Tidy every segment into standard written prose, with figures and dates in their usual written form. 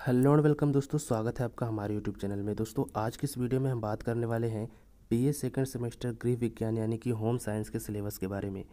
Hello and welcome दोस्तों, स्वागत है आपका हमारे यूट्यूब चैनल में। दोस्तों आज की इस वीडियो में हम बात करने वाले हैं बीए सेकंड सेमेस्टर गृह विज्ञान यानी कि होम साइंस के सिलेबस के बारे में।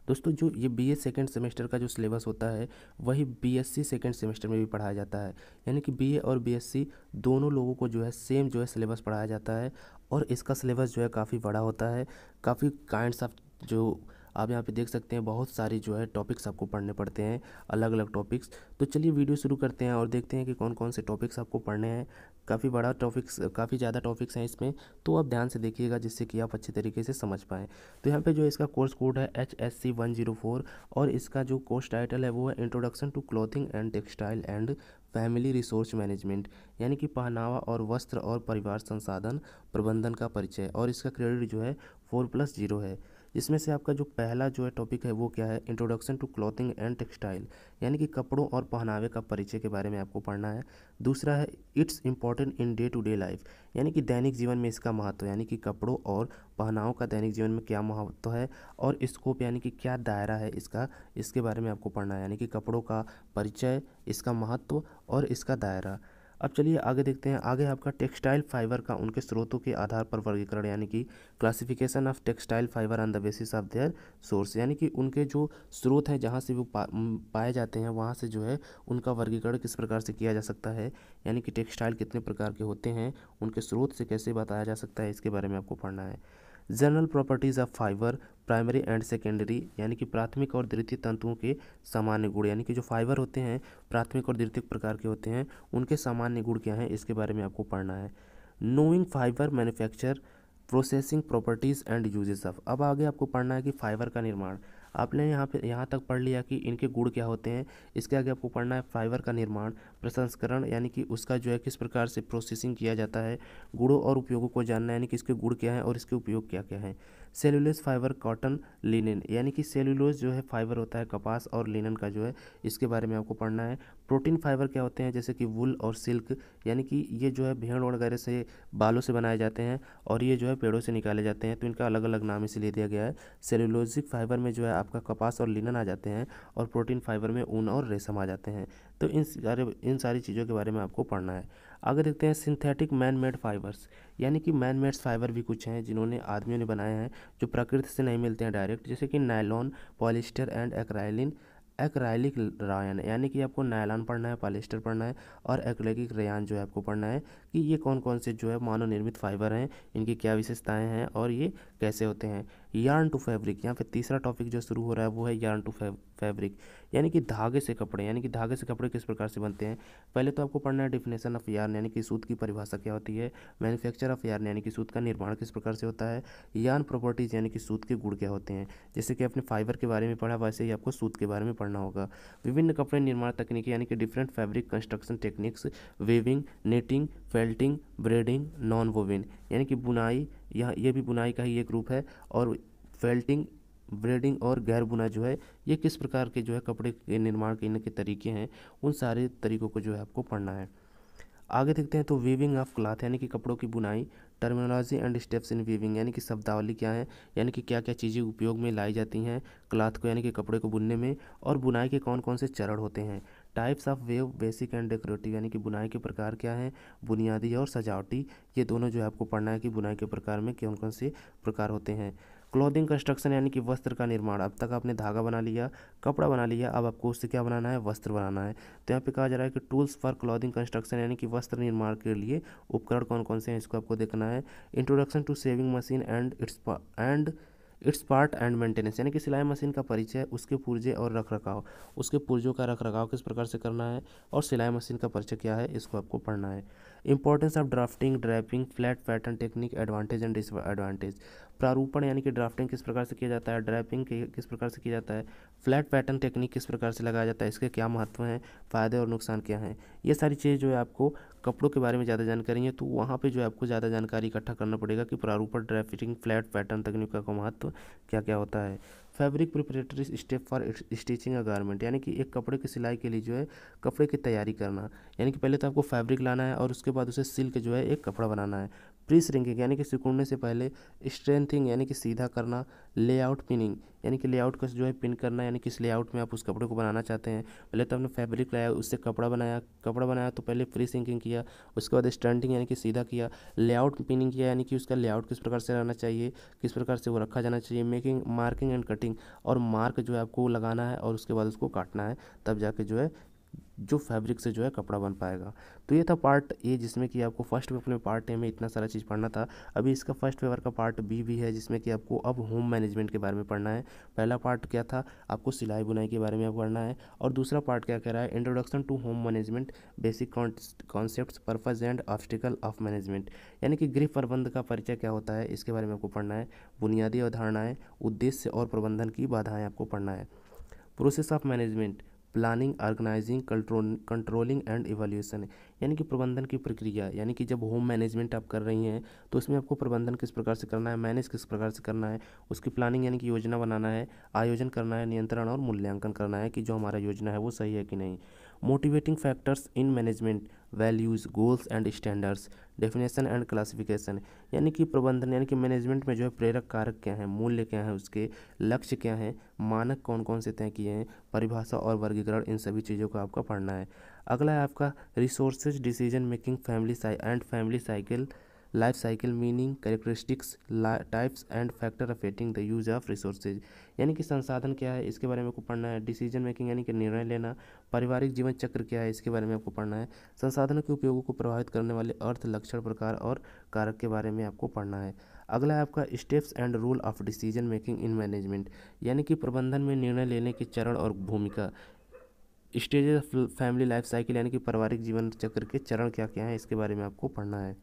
दोस्तों जो ये बीए सेकंड सेमेस्टर का जो सिलेबस होता है वही बीएससी सेकंड सेमेस्टर में भी पढ़ाया जाता है। यानी कि बीए और बीएससी दोनों लोगों को जो है सेम जो है सिलेबस पढ़ाया जाता है। और इसका सिलेबस जो है काफ़ी बड़ा होता है, काफ़ी काइंड्स ऑफ जो आप यहाँ पे देख सकते हैं बहुत सारी जो है टॉपिक्स आपको पढ़ने पड़ते हैं, अलग अलग टॉपिक्स। तो चलिए वीडियो शुरू करते हैं और देखते हैं कि कौन कौन से टॉपिक्स आपको पढ़ने हैं। काफ़ी बड़ा टॉपिक्स, काफ़ी ज़्यादा टॉपिक्स हैं इसमें, तो आप ध्यान से देखिएगा जिससे कि आप अच्छे तरीके से समझ पाएँ। तो यहाँ पे जो इसका कोर्स कोड है HSC 104 और इसका जो कोर्स टाइटल है वो है introduction to clothing and textile and family resource management, यानी कि पहनावा और वस्त्र और परिवार संसाधन प्रबंधन का परिचय। और इसका क्रेडिट जो है 4+0 है। इसमें से आपका जो पहला जो है टॉपिक है वो क्या है, introduction to clothing and textile, यानी कि कपड़ों और पहनावे का परिचय के बारे में आपको पढ़ना है। दूसरा है it's important in day to day life, यानी कि दैनिक जीवन में इसका महत्व, यानी कि कपड़ों और पहनावों का दैनिक जीवन में क्या महत्व है और स्कोप यानी कि क्या दायरा है इसका, इसके बारे में आपको पढ़ना है। यानी कि कपड़ों का परिचय, इसका महत्व और इसका दायरा। अब चलिए आगे देखते हैं। आगे आपका टेक्सटाइल फाइबर का उनके स्रोतों के आधार पर वर्गीकरण, यानी कि classification of textile fibre on the basis of their source, यानी कि उनके जो स्रोत हैं जहाँ से वो पाए जाते हैं वहाँ से जो है उनका वर्गीकरण किस प्रकार से किया जा सकता है। यानी कि टेक्सटाइल कितने प्रकार के होते हैं, उनके स्रोत से कैसे बताया जा सकता है, इसके बारे में आपको पढ़ना है। General properties of fibre primary and secondary, यानी कि प्राथमिक और द्वितीय तंतुओं के सामान्य गुण, यानी कि जो फाइबर होते हैं प्राथमिक और द्वितीयक प्रकार के होते हैं, उनके सामान्य गुण क्या हैं इसके बारे में आपको पढ़ना है। Knowing fibre manufacture processing properties and uses of. अब आगे आपको पढ़ना है कि फाइबर का निर्माण। आपने यहाँ तक पढ़ लिया कि इनके गुण क्या होते हैं। इसके आगे आपको पढ़ना है फाइबर का निर्माण, प्रसंस्करण, यानी कि उसका जो है किस प्रकार से प्रोसेसिंग किया जाता है। गुणों और उपयोगों को जानना, यानी कि इसके गुण क्या हैं और इसके उपयोग क्या क्या हैं। सेलुलोज फाइबर, कॉटन, लिनन, यानी कि सेलुलोज जो है फाइबर होता है कपास और लिनन का जो है, इसके बारे में आपको पढ़ना है। प्रोटीन फाइबर क्या होते हैं, जैसे कि वुल और सिल्क, यानी कि ये जो है भेड़ वगैरह से, बालों से बनाए जाते हैं और ये जो है पेड़ों से निकाले जाते हैं, तो इनका अलग अलग नाम इसलिए दिया गया है। सेलुलोजिक फाइबर में जो है आपका कपास और लिनन आ जाते हैं और प्रोटीन फाइबर में ऊन और रेशम आ जाते हैं। तो इन सारी चीज़ों के बारे में आपको पढ़ना है। आगे देखते हैं सिंथेटिक मैन मेड फाइबर्स, यानी कि मैन मेड फाइबर भी कुछ हैं जिन्होंने आदमियों ने बनाए हैं, जो प्रकृति से नहीं मिलते हैं डायरेक्ट, जैसे कि nylon, polyester and acrylic Ryan, यानी कि आपको नायलॉन पढ़ना है, पॉलिस्टर पढ़ना है और एक्रेलिक रेयान जो है आपको पढ़ना है कि ये कौन कौन से जो है मानव निर्मित फाइबर हैं, इनकी क्या विशेषताएं हैं और ये कैसे होते हैं। यार्न टू फैब्रिक, यहाँ पे तीसरा टॉपिक जो शुरू हो रहा है वो है यार्न टू फैब्रिक, यानी कि धागे से कपड़े, यानी कि धागे से कपड़े किस प्रकार से बनते हैं। पहले तो आपको पढ़ना है डिफिनेशन ऑफ यार्न, यानी कि सूत की परिभाषा क्या होती है। मैन्युफैक्चर ऑफ यार्न, यानी कि सूत का निर्माण किस प्रकार से होता है। यार्न प्रॉपर्टीज, यानी कि सूत के गुण क्या होते हैं। जैसे कि आपने फाइबर के बारे में पढ़ा वैसे ही आपको सूत के बारे में पढ़ना होगा। विभिन्न कपड़े निर्माण तकनीकी, यानी कि different fabric construction techniques, weaving, netting, felting, braiding, non woven, यानी कि बुनाई, यहाँ ये भी बुनाई का ही एक रूप है। और फेल्टिंग, ब्रेडिंग और गैर बुना जो है ये किस प्रकार के जो है कपड़े के निर्माण के इनके तरीके हैं, उन सारे तरीकों को जो है आपको पढ़ना है। आगे देखते हैं तो वीविंग ऑफ क्लॉथ, यानी कि कपड़ों की बुनाई। Terminology and steps in weaving, यानी कि शब्दावली क्या है, यानी कि क्या क्या चीज़ें उपयोग में लाई जाती हैं क्लॉथ को, यानी कि कपड़े को बुनने में। और बुनाई के कौन कौन से चरण होते हैं। Types of wave, basic and decorative, यानी कि बुनाई के प्रकार क्या हैं, बुनियादी और सजावटी। ये दोनों जो है आपको पढ़ना है कि बुनाई के प्रकार में कौन कौन से प्रकार होते हैं। क्लॉथिंग कंस्ट्रक्शन, यानी कि वस्त्र का निर्माण। अब तक आपने धागा बना लिया, कपड़ा बना लिया, अब आपको उससे क्या बनाना है, वस्त्र बनाना है। तो यहाँ पे कहा जा रहा है कि टूल्स फॉर क्लॉथिंग कंस्ट्रक्शन, यानी कि वस्त्र निर्माण के लिए उपकरण कौन कौन से हैं, इसको आपको देखना है। Introduction to sewing machine and its part and maintenance, यानी कि सिलाई मशीन का परिचय, उसके पुर्जे और रख रखाव, उसके पुर्जों का रख रखाव किस प्रकार से करना है और सिलाई मशीन का परिचय क्या है, इसको आपको पढ़ना है। Importance of drafting, draping, flat pattern technique, advantage and disadvantage. प्रारूपण, यानी कि ड्राफ्टिंग किस प्रकार से किया जाता है, ड्रैपिंग किस प्रकार से किया जाता है, फ्लैट पैटर्न टेक्निक किस प्रकार से लगाया जाता है, इसके क्या महत्व हैं, फ़ायदे और नुकसान क्या हैं। ये सारी चीज़ें जो है आपको कपड़ों के बारे में ज़्यादा जानकारी है तो वहाँ पे जो है आपको ज़्यादा जानकारी इकट्ठा करना पड़ेगा कि प्रारूपण, ड्राफ्टिंग, फ्लैट पैटर्न तकनीक का महत्व क्या क्या होता है। Fabric preparatory step for stitching a garment, यानी कि एक कपड़े की सिलाई के लिए जो है कपड़े की तैयारी करना, यानी कि पहले तो आपको फैब्रिक लाना है और उसके बाद उसे सिल के जो है एक कपड़ा बनाना है। प्री श्रिंकिंग यानी कि सिकुड़ने से पहले, स्ट्रेंथिंग यानी कि सीधा करना, लेआउट पिनिंग यानी कि लेआउट का जो है पिन करना, यानी किस लेआउट में आप उस कपड़े को बनाना चाहते हैं। पहले तो आपने फैब्रिक लाया, उससे कपड़ा बनाया तो पहले प्री सिंकिंग किया, उसके बाद स्टंटिंग यानी कि सीधा किया, लेआउट पिनिंग किया यानी कि उसका लेआउट किस प्रकार से रहना चाहिए, किस प्रकार से वो रखा जाना चाहिए, मेकिंग मार्किंग एंड कटिंग, और मार्क जो है आपको लगाना है और उसके बाद उसको काटना है, तब जाके जो है जो फैब्रिक से जो है कपड़ा बन पाएगा। तो ये था पार्ट ए, जिसमें कि आपको फर्स्ट पेपर में पार्ट ए में इतना सारा चीज़ पढ़ना था। अभी इसका फर्स्ट पेपर का पार्ट बी भी है, जिसमें कि आपको अब होम मैनेजमेंट के बारे में पढ़ना है। पहला पार्ट क्या था, आपको सिलाई बुनाई के बारे में पढ़ना है, और दूसरा पार्ट क्या कह रहा है, introduction to home management, basic concepts, purpose and obstacle of management, यानी कि गृह प्रबंध का परिचय क्या होता है इसके बारे में आपको पढ़ना है। बुनियादी अवधारणाएँ, उद्देश्य और प्रबंधन की बाधाएँ आपको पढ़ना है। Process of management, planning, organising, controlling and evaluation, यानी कि प्रबंधन की प्रक्रिया, यानी कि जब होम मैनेजमेंट आप कर रही हैं तो उसमें आपको प्रबंधन किस प्रकार से करना है, मैनेज किस प्रकार से करना है, उसकी प्लानिंग यानी कि योजना बनाना है, आयोजन करना है, नियंत्रण और मूल्यांकन करना है कि जो हमारा योजना है वो सही है कि नहीं। Motivating factors in management, values, goals and standards, definition and classification, यानी कि प्रबंधन यानी कि मैनेजमेंट में जो है प्रेरक कारक क्या हैं, मूल्य क्या हैं, उसके लक्ष्य क्या हैं, मानक कौन कौन से तय किए हैं, परिभाषा और वर्गीकरण, इन सभी चीज़ों को आपका पढ़ना है। अगला है आपका resources, decision making, family cycle, life cycle, meaning, characteristics, types and factor affecting the use of resources, यानी कि संसाधन क्या है इसके बारे में आपको पढ़ना है। डिसीजन मेकिंग यानी कि निर्णय लेना, पारिवारिक जीवन चक्र क्या है इसके बारे में आपको पढ़ना है। संसाधनों के उपयोगों को प्रभावित करने वाले अर्थ, लक्षण, प्रकार और कारक के बारे में आपको पढ़ना है। अगला है आपका steps and rule of decision making in management, यानी कि प्रबंधन में निर्णय लेने के चरण और भूमिका। Stages of family life cycle, यानी कि पारिवारिक जीवन चक्र के चरण क्या क्या हैं इसके बारे में आपको पढ़ना है।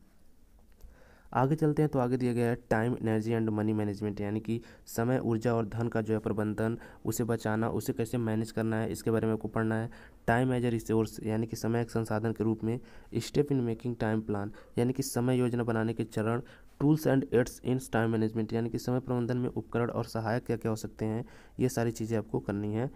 आगे चलते हैं तो आगे दिया गया है time, energy and money management, यानी कि समय, ऊर्जा और धन का जो है प्रबंधन, उसे बचाना, उसे कैसे मैनेज करना है इसके बारे में आपको पढ़ना है। टाइम एज ए रिसोर्स, यानी कि समय एक संसाधन के रूप में। Step in making time plan, यानी कि समय योजना बनाने के चरण। Tools and aids in time management, यानी कि समय प्रबंधन में उपकरण और सहायक क्या क्या हो सकते हैं, ये सारी चीज़ें आपको करनी है।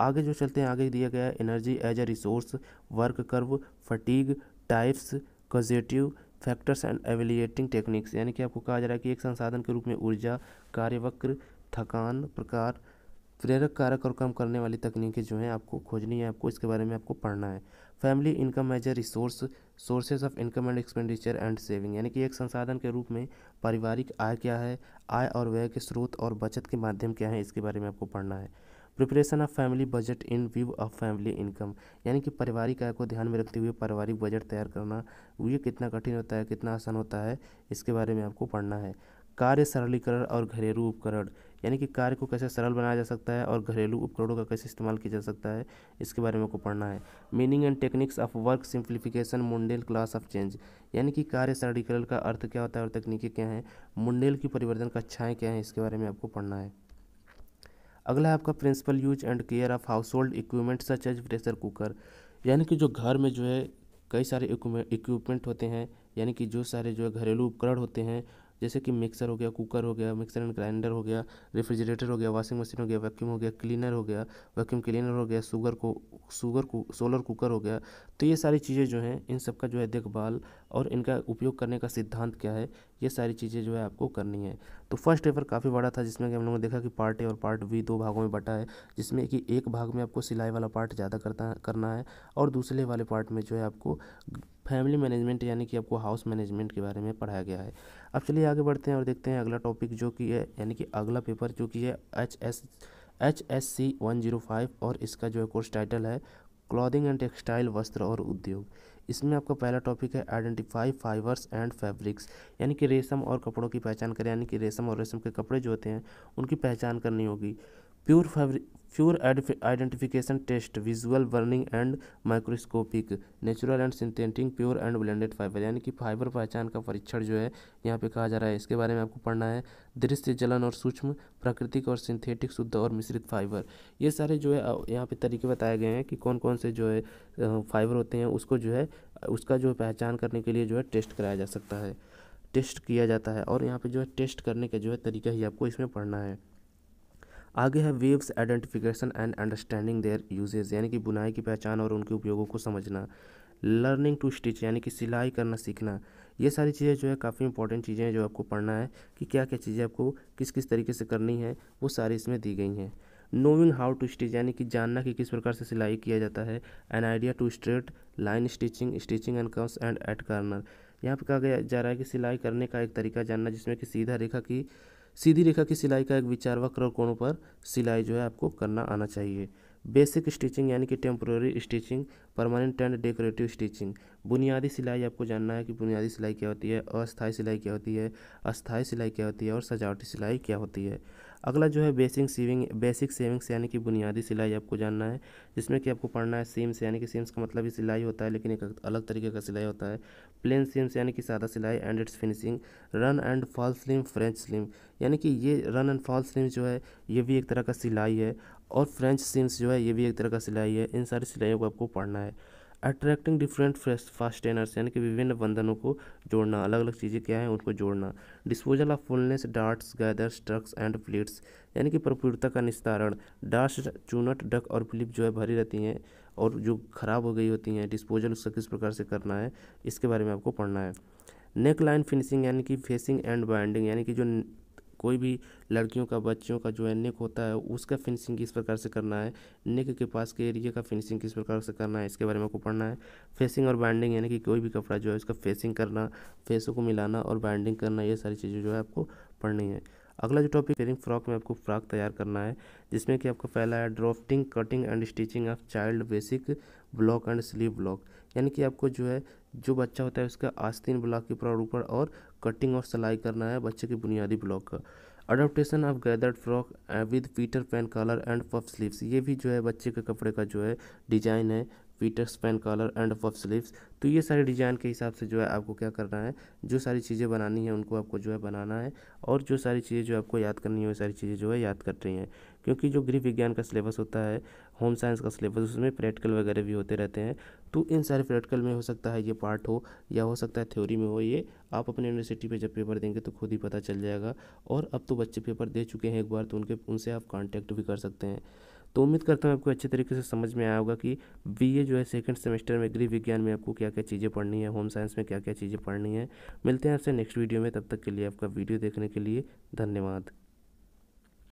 आगे जो चलते हैं, आगे दिया गया है energy as a resource, work curve, fatigue, types, causative factors and evaluating techniques, यानी कि आपको कहा जा रहा है कि एक संसाधन के रूप में ऊर्जा, कार्यवक्र, थकान, प्रकार, प्रेरक कारक और कम करने वाली तकनीकें जो हैं आपको खोजनी है, आपको इसके बारे में आपको पढ़ना है। Family income as a resource, sources of income and expenditure and saving, यानी कि एक संसाधन के रूप में पारिवारिक आय क्या है, आय और व्यय के स्रोत और बचत के माध्यम क्या है इसके बारे में आपको पढ़ना है। Preparation of family budget in view of family income, यानी कि पारिवारिक आय को ध्यान में रखते हुए पारिवारिक बजट तैयार करना, ये कितना कठिन होता है, कितना आसान होता है, इसके बारे में आपको पढ़ना है। कार्य सरलीकरण और घरेलू उपकरण, यानी कि कार्य को कैसे सरल बनाया जा सकता है और घरेलू उपकरणों का कैसे इस्तेमाल किया जा सकता है, इसके बारे में आपको पढ़ना है। Meaning and techniques of work simplification, Mundell class of change, यानी कि कार्य सरलीकरण का अर्थ क्या होता है और तकनीकें क्या हैं, मुंडेल की परिवर्तन कक्षाएँ क्या हैं, इसके बारे में आपको पढ़ना है। अगला है आपका principle use and care of household equipment such as pressure cooker, यानी कि जो घर में जो है कई सारे इक्विपमेंट होते हैं, यानी कि जो सारे जो है घरेलू उपकरण होते हैं, जैसे कि मिक्सर हो गया, कुकर हो गया, मिक्सर एंड ग्राइंडर हो गया, रेफ्रिजरेटर हो गया, वॉशिंग मशीन हो गया, वैक्यूम हो गया, क्लीनर हो गया, वैक्यूम क्लीनर हो गया, सोलर कुकर हो गया। तो ये सारी चीज़ें जो हैं इन सब का जो है देखभाल और इनका उपयोग करने का सिद्धांत क्या है, ये सारी चीज़ें जो है आपको करनी है। तो फर्स्ट पेपर काफ़ी बड़ा था, जिसमें कि हम लोगों ने देखा कि पार्ट ए और पार्ट बी दो भागों में बटा है, जिसमें कि एक भाग में आपको सिलाई वाला पार्ट ज़्यादा करना है, और दूसरे वाले पार्ट में जो है आपको फैमिली मैनेजमेंट यानी कि आपको हाउस मैनेजमेंट के बारे में पढ़ाया गया है। अब चलिए आगे बढ़ते हैं और देखते हैं अगला टॉपिक जो कि है, यानी कि अगला पेपर जो कि है HSC 105, और इसका जो है कोर्स टाइटल है क्लॉथिंग एंड टेक्सटाइल, वस्त्र और उद्योग। इसमें आपका पहला टॉपिक है आइडेंटिफाई फाइबर्स एंड फैब्रिक्स, यानी कि रेशम और कपड़ों की पहचान करें, यानी कि रेशम और रेशम के कपड़े जो होते हैं उनकी पहचान करनी होगी। Pure identification test, visual burning and microscopic, natural and synthetic, pure and blended fibre, यानी कि फाइबर पहचान का परीक्षण जो है यहाँ पे कहा जा रहा है, इसके बारे में आपको पढ़ना है। दृश्य, जलन और सूक्ष्म, प्राकृतिक और सिंथेटिक, शुद्ध और मिश्रित फाइबर, ये सारे जो है यहाँ पे तरीके बताए गए हैं कि कौन कौन से जो है फाइबर होते हैं, उसको जो है उसका जो पहचान करने के लिए जो है टेस्ट कराया जा सकता है, टेस्ट किया जाता है, और यहाँ पे जो है टेस्ट करने का जो है तरीका ही आपको इसमें पढ़ना है। आगे है waves identification and understanding their uses, यानी कि बुनाई की पहचान और उनके उपयोगों को समझना। लर्निंग टू स्टिच यानी कि सिलाई करना सीखना। ये सारी चीज़ें जो है काफ़ी इंपॉर्टेंट चीज़ें हैं जो आपको पढ़ना है कि क्या क्या चीज़ें आपको किस किस तरीके से करनी है, वो सारी इसमें दी गई हैं। नोइंग हाउ टू स्टिच यानी कि जानना कि किस प्रकार से सिलाई किया जाता है। An idea to straight line stitching, stitching and curves and at corner. यहाँ पे कहा गया जा रहा है कि सिलाई करने का एक तरीका जानना जिसमें कि सीधी रेखा की सिलाई का एक विचार वक्र और कोणों पर सिलाई जो है आपको करना आना चाहिए। बेसिक स्टिचिंग यानी कि temporary stitching, permanent and decorative stitching. बुनियादी सिलाई आपको जानना है कि बुनियादी सिलाई क्या होती है, अस्थायी सिलाई क्या होती है, अस्थायी सिलाई क्या होती है और सजावटी सिलाई क्या होती है। अगला जो है बेसिक सेविंग्स यानी कि बुनियादी सिलाई आपको जानना है, जिसमें कि आपको पढ़ना है सीम्स यानी कि सीम्स का मतलब ही सिलाई होता है लेकिन एक अलग तरीके का सिलाई होता है। प्लेन सीम्स यानी कि सादा सिलाई and it's finishing. Run and fall sleeve, French sleeve यानी कि ये रन एंड फॉल स्लीव जो है ये भी एक तरह का सिलाई है, और फ्रेंच सीम्स जो है ये भी एक तरह का सिलाई है। इन सारी सिलाइयों को आपको पढ़ना है। अट्रैक्टिंग डिफरेंट फास्टेनर्स यानी कि विभिन्न बंधनों को जोड़ना, अलग अलग चीज़ें क्या हैं उनको जोड़ना। Disposal of fullness darts, gathers, trucks and pleats यानी कि प्रफुल्लता का निस्तारण। डार्ट्स, चूनट, डक और प्लिप जो है भरी रहती हैं और जो खराब हो गई होती हैं, डिस्पोजल उसका किस प्रकार से करना है इसके बारे में आपको पढ़ना है। नेक लाइन फिनिशिंग यानी कि फेसिंग एंड बाइंडिंग यानी कि जो कोई भी लड़कियों का बच्चियों का जो है नेक होता है उसका फिनिशिंग किस प्रकार से करना है, नेक के पास के एरिया का फिनिशिंग किस प्रकार से करना है इसके बारे में आपको पढ़ना है। फेसिंग और बाइंडिंग यानी कि कोई भी कपड़ा जो है उसका फेसिंग करना, फेसों को मिलाना और बाइंडिंग करना, ये सारी चीज़ें जो है आपको पढ़नी है। अगला जो टॉपिक टेयरिंग फ्रॉक में आपको फ्रॉक तैयार करना है, जिसमें कि आपका पहला है drafting, cutting and stitching of child basic block and sleeve block यानी कि आपको जो है जो बच्चा होता है उसका आस्तीन ब्लॉक के ऊपर और कटिंग और सिलाई करना है बच्चे के बुनियादी ब्लॉक का। Adoption of gathered frock with Peter Pan collar and puff sleeves, ये भी जो है बच्चे के कपड़े का जो है डिजाइन है, Peter's Pan collar and puff sleeves. तो ये सारे डिजाइन के हिसाब से जो है आपको क्या करना है, जो सारी चीज़ें बनानी है उनको आपको जो है बनाना है, और जो सारी चीज़ें जो आपको याद करनी है वो सारी चीज़ें जो है याद कर रही हैं। क्योंकि जो गृह विज्ञान का सिलेबस होता है, होम साइंस का सिलेबस, उसमें प्रैक्टिकल वगैरह भी होते रहते हैं। तो इन सारे प्रैक्टिकल में हो सकता है ये पार्ट हो या हो सकता है थ्योरी में हो, ये आप अपने यूनिवर्सिटी पे जब पेपर देंगे तो खुद ही पता चल जाएगा। और अब तो बच्चे पेपर दे चुके हैं एक बार तो उनसे आप कांटेक्ट भी कर सकते हैं। तो उम्मीद करता हूँ आपको अच्छे तरीके से समझ में आया होगा कि बीए जो है सेकंड सेमेस्टर में गृह विज्ञान में आपको क्या क्या चीज़ें पढ़नी है, होम साइंस में क्या क्या चीज़ें पढ़नी है। मिलते हैं आपसे नेक्स्ट वीडियो में, तब तक के लिए आपका वीडियो देखने के लिए धन्यवाद।